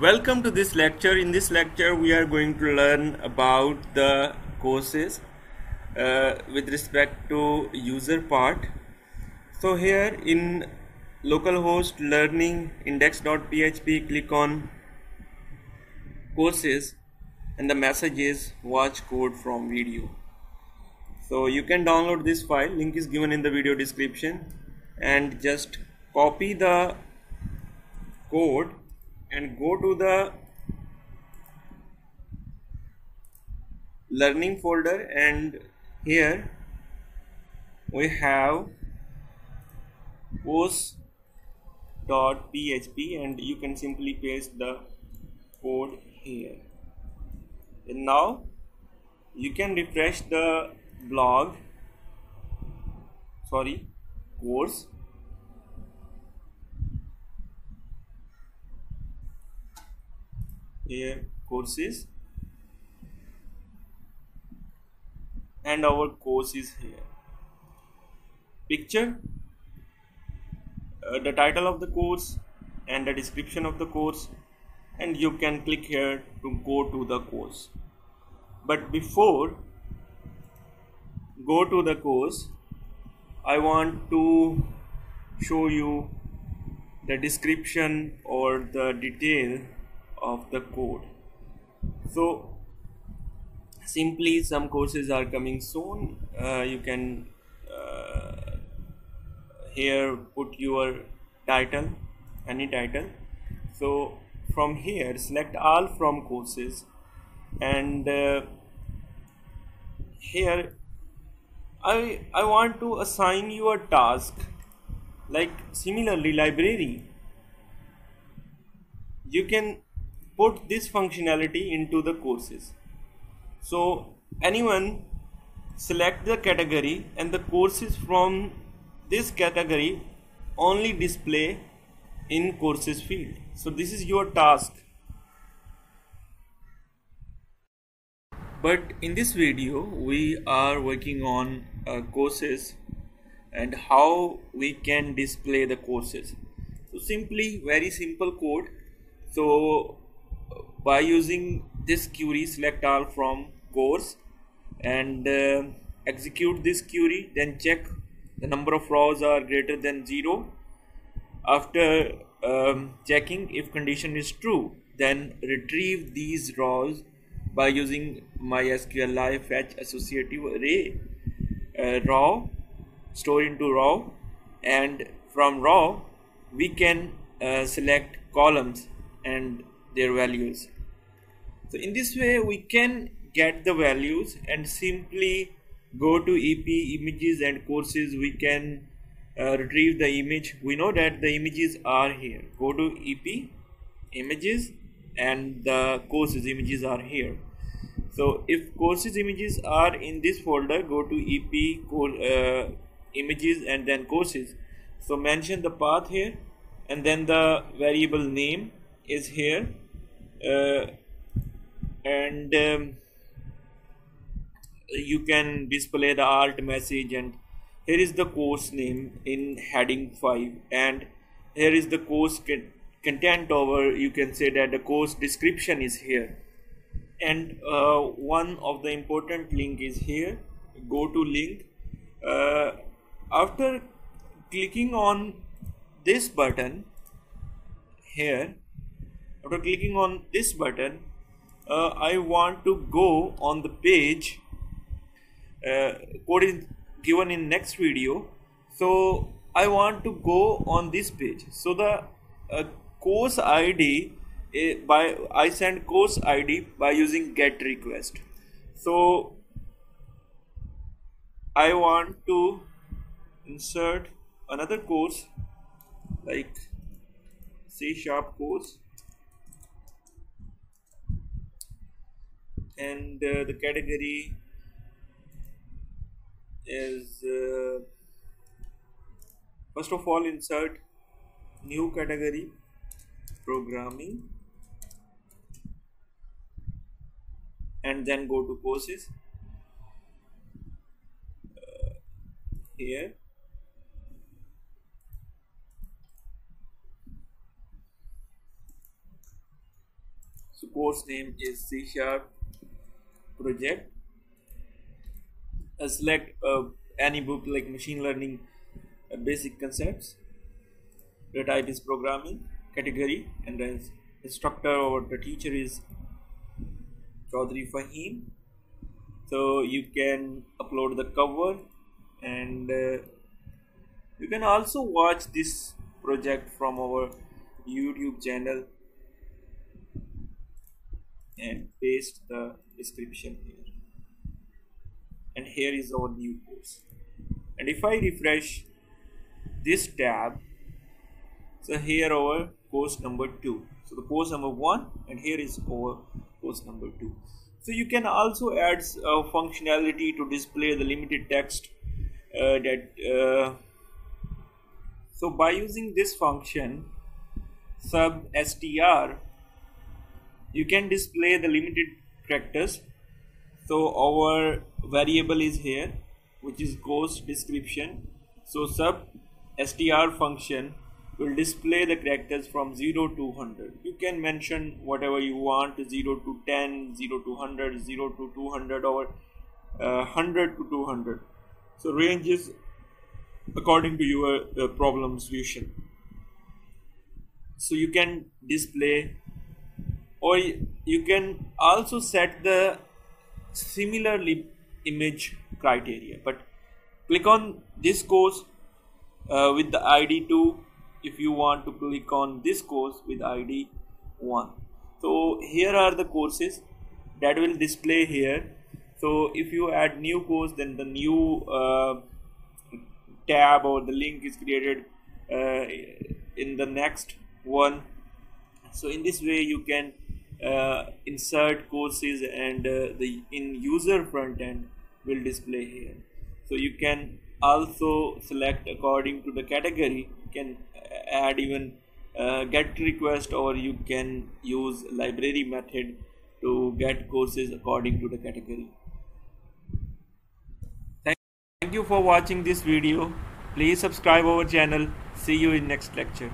Welcome to this lecture. In this lecture we are going to learn about the courses with respect to user part. So here in localhost learning index.php, click on courses and the message is watch code from video. So you can download this file, link is given in the video description, and just copy the code and go to the learning folder, and here we have course.php and you can simply paste the code here. And now you can refresh the course. Here courses and our course is here. Picture the title of the course and the description of the course, and you can click here to go to the course. But before go to the course, I want to show you the description or the detail of the code. So simply, some courses are coming soon. You can here put your title, any title. So from here select all from courses, and here I want to assign you a task. Like similarly, library, you can put this functionality into the courses. So anyone select the category and the courses from this category only display in courses field. So this is your task. But in this video we are working on courses and how we can display the courses. So simply, very simple code. So by using this query, select all from course and execute this query, then check the number of rows are greater than 0. After checking, if condition is true, then retrieve these rows by using MySQLi fetch associative array row, store into row, and from row we can select columns and their values. So in this way we can get the values, and simply go to EP images and courses. We can retrieve the image. We know that the images are here. Go to EP images and the courses images are here. So if courses images are in this folder, go to EP images and then courses. So mention the path here, and then the variable name is here, and you can display the alt message, and here is the course name in heading 5, and here is the course content over. You can say that the course description is here, and one of the important link is here. Go to link. After clicking on this button here, I want to go on the page. Code is given in next video, so I want to go on this page. So the course ID I send course ID by using get request. So I want to insert another course like C# course, and the category is first of all insert new category programming, and then go to courses here, So course name is C# project. Select any book like machine learning basic concepts. The type is programming, category, and the instructor or the teacher is Chaudhary Fahim. So you can upload the cover, and you can also watch this project from our YouTube channel and paste the description here. And here is our new course. And if I refresh this tab, so here our course number 2. So the course number 1, and here is our course number 2. So you can also add functionality to display the limited text so by using this function sub str, you can display the limited characters. So our variable is here, which is course description. So sub str function will display the characters from 0 to 100. You can mention whatever you want, 0 to 10, 0 to 100, 0 to 200, or 100 to 200. So range is according to your problem solution. So you can display, or you can also set the similarly image criteria. But click on this course with the ID 2 if you want to click on this course with ID 1. So here are the courses that will display here. So if you add new course, then the new tab or the link is created in the next one. So in this way you can insert courses, and the in user front end will display here. So you can also select according to the category. You can add even get request, or you can use library method to get courses according to the category. Thank you for watching this video. Please subscribe our channel. See you in next lecture.